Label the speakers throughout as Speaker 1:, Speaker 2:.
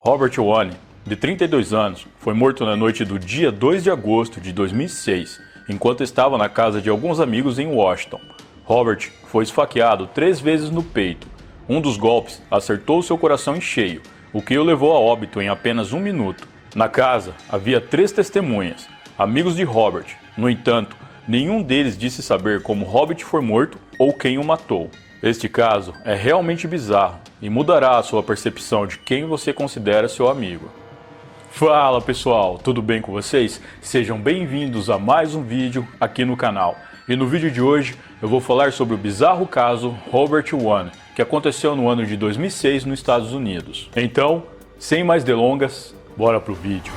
Speaker 1: Robert One, de 32 anos, foi morto na noite do dia 2 de agosto de 2006, enquanto estava na casa de alguns amigos em Washington. Robert foi esfaqueado 3 vezes no peito. Um dos golpes acertou seu coração em cheio, o que o levou a óbito em apenas 1 minuto. Na casa havia 3 testemunhas, amigos de Robert. No entanto, nenhum deles disse saber como Robert foi morto ou quem o matou. Este caso é realmente bizarro e mudará a sua percepção de quem você considera seu amigo. Fala pessoal, tudo bem com vocês? Sejam bem-vindos a mais um vídeo aqui no canal. E no vídeo de hoje eu vou falar sobre o bizarro caso Robert One, que aconteceu no ano de 2006 nos Estados Unidos. Então, sem mais delongas, bora pro vídeo.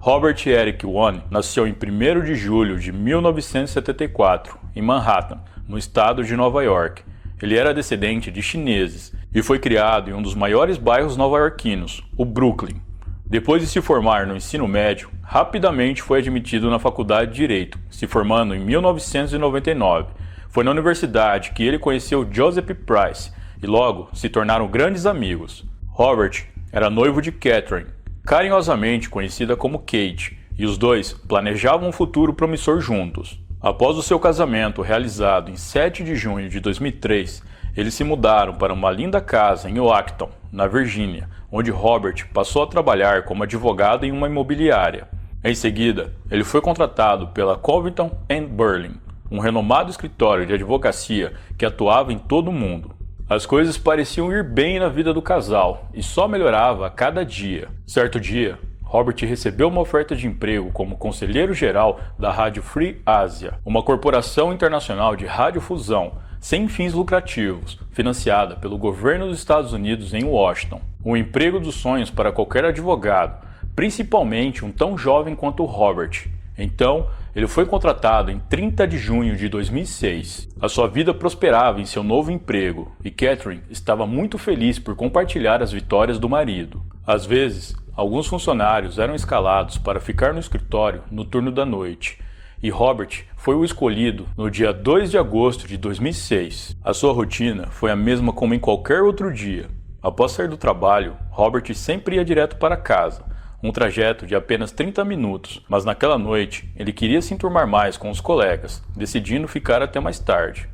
Speaker 1: Robert Eric One nasceu em 1º de julho de 1974, em Manhattan, no estado de Nova York. Ele era descendente de chineses e foi criado em um dos maiores bairros nova-iorquinos, o Brooklyn. Depois de se formar no ensino médio, rapidamente foi admitido na faculdade de Direito, se formando em 1999. Foi na universidade que ele conheceu Joseph Price e logo se tornaram grandes amigos. Robert era noivo de Catherine, carinhosamente conhecida como Kate, e os dois planejavam um futuro promissor juntos. Após o seu casamento realizado em 7 de junho de 2003, eles se mudaram para uma linda casa em Oakton, na Virgínia, onde Robert passou a trabalhar como advogado em uma imobiliária. Em seguida, ele foi contratado pela Covington & Burling, um renomado escritório de advocacia que atuava em todo o mundo. As coisas pareciam ir bem na vida do casal e só melhorava a cada dia. Certo dia, Robert recebeu uma oferta de emprego como conselheiro-geral da Rádio Free Asia, uma corporação internacional de radiodifusão sem fins lucrativos, financiada pelo governo dos Estados Unidos em Washington. Um emprego dos sonhos para qualquer advogado, principalmente um tão jovem quanto Robert. Então, ele foi contratado em 30 de junho de 2006. A sua vida prosperava em seu novo emprego e Catherine estava muito feliz por compartilhar as vitórias do marido. Às vezes, alguns funcionários eram escalados para ficar no escritório no turno da noite, e Robert foi o escolhido no dia 2 de agosto de 2006. A sua rotina foi a mesma como em qualquer outro dia. Após sair do trabalho, Robert sempre ia direto para casa, um trajeto de apenas 30 minutos, mas naquela noite ele queria se enturmar mais com os colegas, decidindo ficar até mais tarde.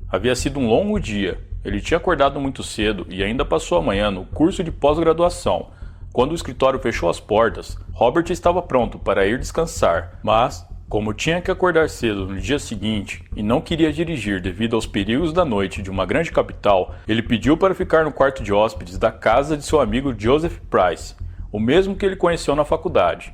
Speaker 1: Havia sido um longo dia, ele tinha acordado muito cedo e ainda passou a manhã no curso de pós-graduação. Quando o escritório fechou as portas, Robert estava pronto para ir descansar, mas, como tinha que acordar cedo no dia seguinte e não queria dirigir devido aos perigos da noite de uma grande capital, ele pediu para ficar no quarto de hóspedes da casa de seu amigo Joseph Price, o mesmo que ele conheceu na faculdade.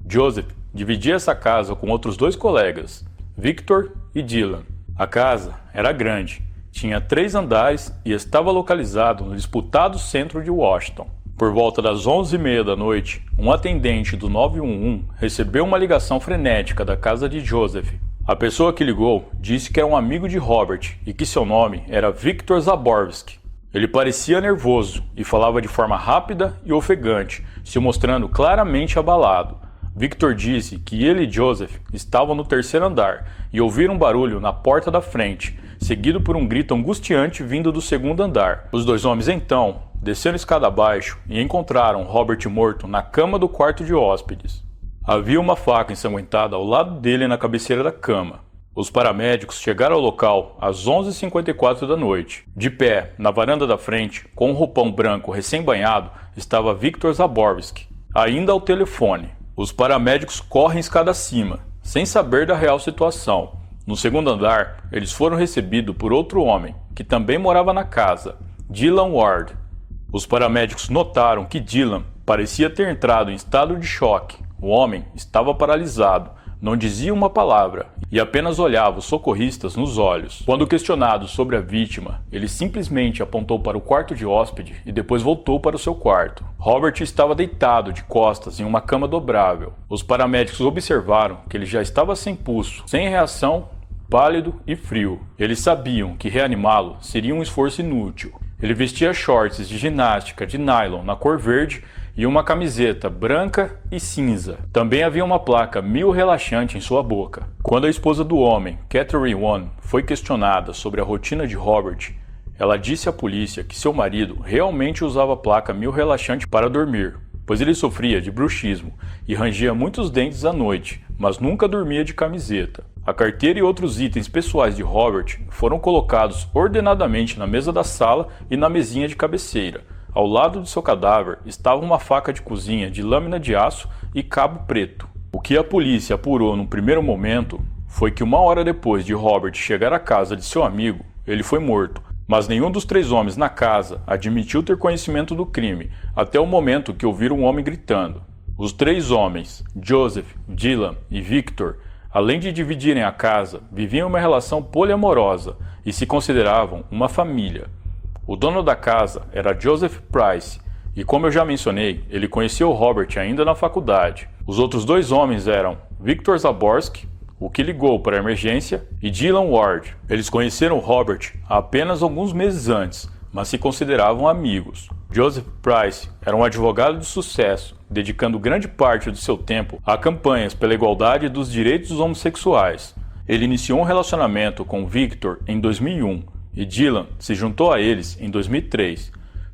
Speaker 1: Joseph dividia essa casa com outros 2 colegas, Victor e Dylan. A casa era grande, tinha 3 andares e estava localizado no disputado centro de Washington. Por volta das 11h30 da noite, um atendente do 911 recebeu uma ligação frenética da casa de Joseph. A pessoa que ligou disse que era um amigo de Robert e que seu nome era Victor Zaborski. Ele parecia nervoso e falava de forma rápida e ofegante, se mostrando claramente abalado. Victor disse que ele e Joseph estavam no 3º andar e ouviram um barulho na porta da frente, seguido por um grito angustiante vindo do 2º andar. Os 2 homens então desceram a escada abaixo e encontraram Robert morto na cama do quarto de hóspedes. Havia uma faca ensanguentada ao lado dele na cabeceira da cama. Os paramédicos chegaram ao local às 11h54 da noite. De pé, na varanda da frente, com um roupão branco recém-banhado, estava Victor Zaborski, ainda ao telefone. Os paramédicos correm escada acima, sem saber da real situação. No 2º andar, eles foram recebidos por outro homem, que também morava na casa, Dylan Ward. Os paramédicos notaram que Dylan parecia ter entrado em estado de choque. O homem estava paralisado, não dizia uma palavra e apenas olhava os socorristas nos olhos. Quando questionado sobre a vítima, ele simplesmente apontou para o quarto de hóspede e depois voltou para o seu quarto. Robert estava deitado de costas em uma cama dobrável. Os paramédicos observaram que ele já estava sem pulso, sem reação, pálido e frio. Eles sabiam que reanimá-lo seria um esforço inútil. Ele vestia shorts de ginástica de nylon na cor verde e uma camiseta branca e cinza. Também havia uma placa Mil relaxante em sua boca. Quando a esposa do homem, Catherine One, foi questionada sobre a rotina de Robert, ela disse à polícia que seu marido realmente usava a placa Mil relaxante para dormir, pois ele sofria de bruxismo e rangia muitos dentes à noite, mas nunca dormia de camiseta. A carteira e outros itens pessoais de Robert foram colocados ordenadamente na mesa da sala e na mesinha de cabeceira. Ao lado de seu cadáver estava uma faca de cozinha de lâmina de aço e cabo preto. O que a polícia apurou no primeiro momento foi que 1 hora depois de Robert chegar à casa de seu amigo, ele foi morto. Mas nenhum dos 3 homens na casa admitiu ter conhecimento do crime, até o momento que ouviram um homem gritando. Os 3 homens, Joseph, Dylan e Victor, além de dividirem a casa, viviam uma relação poliamorosa e se consideravam uma família. O dono da casa era Joseph Price, e como eu já mencionei, ele conheceu Robert ainda na faculdade. Os outros 2 homens eram Victor Zaborski, o que ligou para a emergência, e Dylan Ward. Eles conheceram Robert apenas alguns meses antes, mas se consideravam amigos. Joseph Price era um advogado de sucesso, dedicando grande parte do seu tempo a campanhas pela igualdade dos direitos dos homossexuais. Ele iniciou um relacionamento com Victor em 2001 e Dylan se juntou a eles em 2003.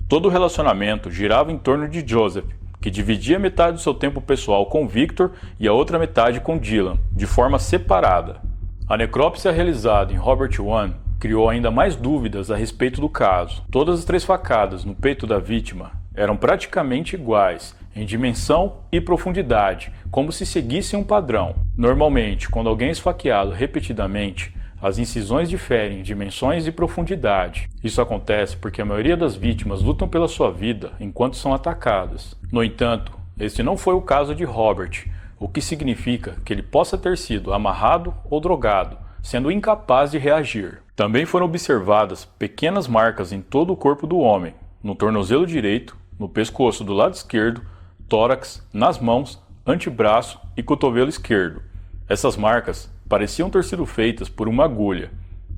Speaker 1: Todo o relacionamento girava em torno de Joseph, que dividia metade do seu tempo pessoal com Victor e a outra metade com Dylan, de forma separada. A necrópsia realizada em Robert One criou ainda mais dúvidas a respeito do caso. Todas as 3 facadas no peito da vítima eram praticamente iguais em dimensão e profundidade, como se seguissem um padrão. Normalmente, quando alguém é esfaqueado repetidamente, as incisões diferem em dimensões e profundidade. Isso acontece porque a maioria das vítimas lutam pela sua vida enquanto são atacadas. No entanto, este não foi o caso de Robert, o que significa que ele possa ter sido amarrado ou drogado, sendo incapaz de reagir. Também foram observadas pequenas marcas em todo o corpo do homem, no tornozelo direito, no pescoço do lado esquerdo, tórax, nas mãos, antebraço e cotovelo esquerdo. Essas marcas pareciam ter sido feitas por uma agulha.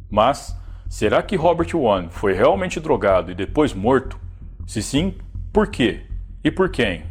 Speaker 1: Mas, será que Robert One foi realmente drogado e depois morto? Se sim, por quê? E por quem?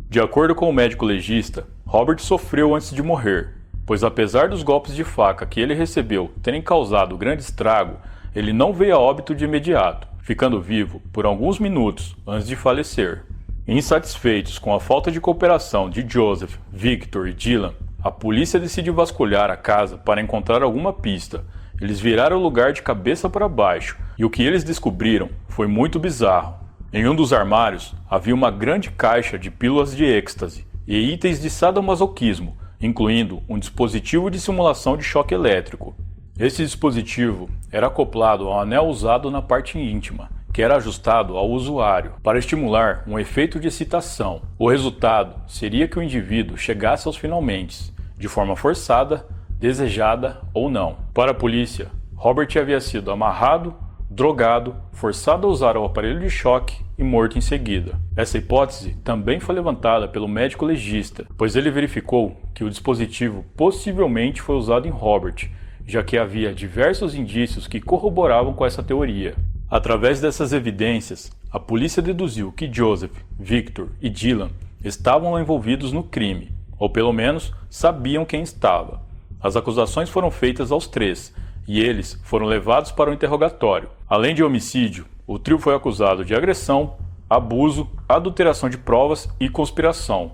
Speaker 1: De acordo com o médico legista, Robert sofreu antes de morrer, pois apesar dos golpes de faca que ele recebeu terem causado grande estrago, ele não veio a óbito de imediato, ficando vivo por alguns minutos antes de falecer. Insatisfeitos com a falta de cooperação de Joseph, Victor e Dylan, a polícia decidiu vasculhar a casa para encontrar alguma pista. Eles viraram o lugar de cabeça para baixo, e o que eles descobriram foi muito bizarro. Em um dos armários havia uma grande caixa de pílulas de êxtase e itens de sadomasoquismo, incluindo um dispositivo de simulação de choque elétrico. Esse dispositivo era acoplado ao anel usado na parte íntima, que era ajustado ao usuário para estimular um efeito de excitação. O resultado seria que o indivíduo chegasse aos finalmente, de forma forçada, desejada ou não. Para a polícia, Robert havia sido amarrado, drogado, forçado a usar o aparelho de choque e morto em seguida. Essa hipótese também foi levantada pelo médico legista, pois ele verificou que o dispositivo possivelmente foi usado em Robert, já que havia diversos indícios que corroboravam com essa teoria. Através dessas evidências, a polícia deduziu que Joseph, Victor e Dylan estavam envolvidos no crime, ou pelo menos sabiam quem estava. As acusações foram feitas aos 3, e eles foram levados para o interrogatório. Além de homicídio, o trio foi acusado de agressão, abuso, adulteração de provas e conspiração.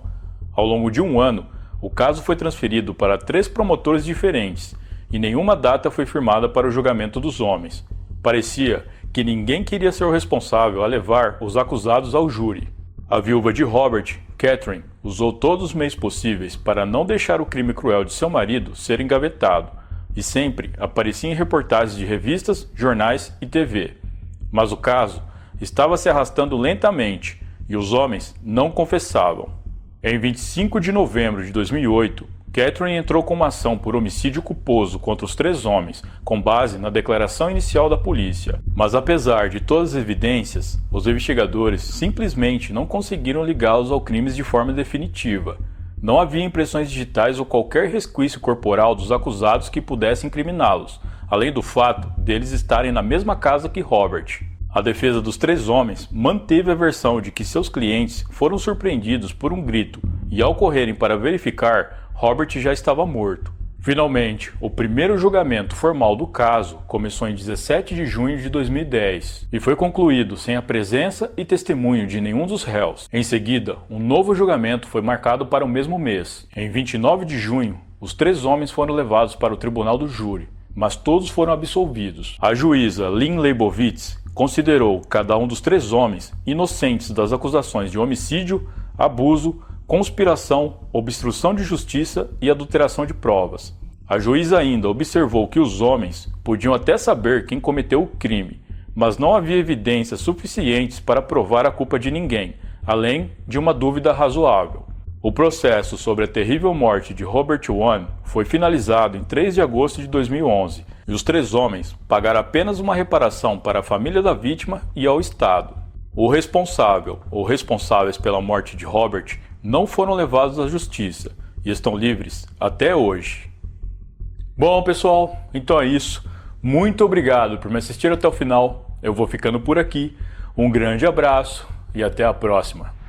Speaker 1: Ao longo de 1 ano, o caso foi transferido para 3 promotores diferentes, e nenhuma data foi firmada para o julgamento dos homens. Parecia que ninguém queria ser o responsável a levar os acusados ao júri. A viúva de Robert, Catherine, usou todos os meios possíveis para não deixar o crime cruel de seu marido ser engavetado, e sempre aparecia em reportagens de revistas, jornais e TV. Mas o caso estava se arrastando lentamente e os homens não confessavam. Em 25 de novembro de 2008, Catherine entrou com uma ação por homicídio culposo contra os 3 homens, com base na declaração inicial da polícia. Mas apesar de todas as evidências, os investigadores simplesmente não conseguiram ligá-los ao crime de forma definitiva. Não havia impressões digitais ou qualquer resquício corporal dos acusados que pudessem incriminá-los, além do fato deles estarem na mesma casa que Robert. A defesa dos 3 homens manteve a versão de que seus clientes foram surpreendidos por um grito e, ao correrem para verificar, Robert já estava morto. Finalmente, o primeiro julgamento formal do caso começou em 17 de junho de 2010 e foi concluído sem a presença e testemunho de nenhum dos réus. Em seguida, um novo julgamento foi marcado para o mesmo mês. Em 29 de junho, os 3 homens foram levados para o tribunal do júri, mas todos foram absolvidos. A juíza Lynn Leibovitz considerou cada um dos 3 homens inocentes das acusações de homicídio, abuso, conspiração, obstrução de justiça e adulteração de provas. A juíza ainda observou que os homens podiam até saber quem cometeu o crime, mas não havia evidências suficientes para provar a culpa de ninguém, além de uma dúvida razoável. O processo sobre a terrível morte de Robert Wone foi finalizado em 3 de agosto de 2011 e os 3 homens pagaram apenas uma reparação para a família da vítima e ao Estado. O responsável ou responsáveis pela morte de Robert não foram levados à justiça e estão livres até hoje. Bom, pessoal, então é isso. Muito obrigado por me assistir até o final. Eu vou ficando por aqui. Um grande abraço e até a próxima.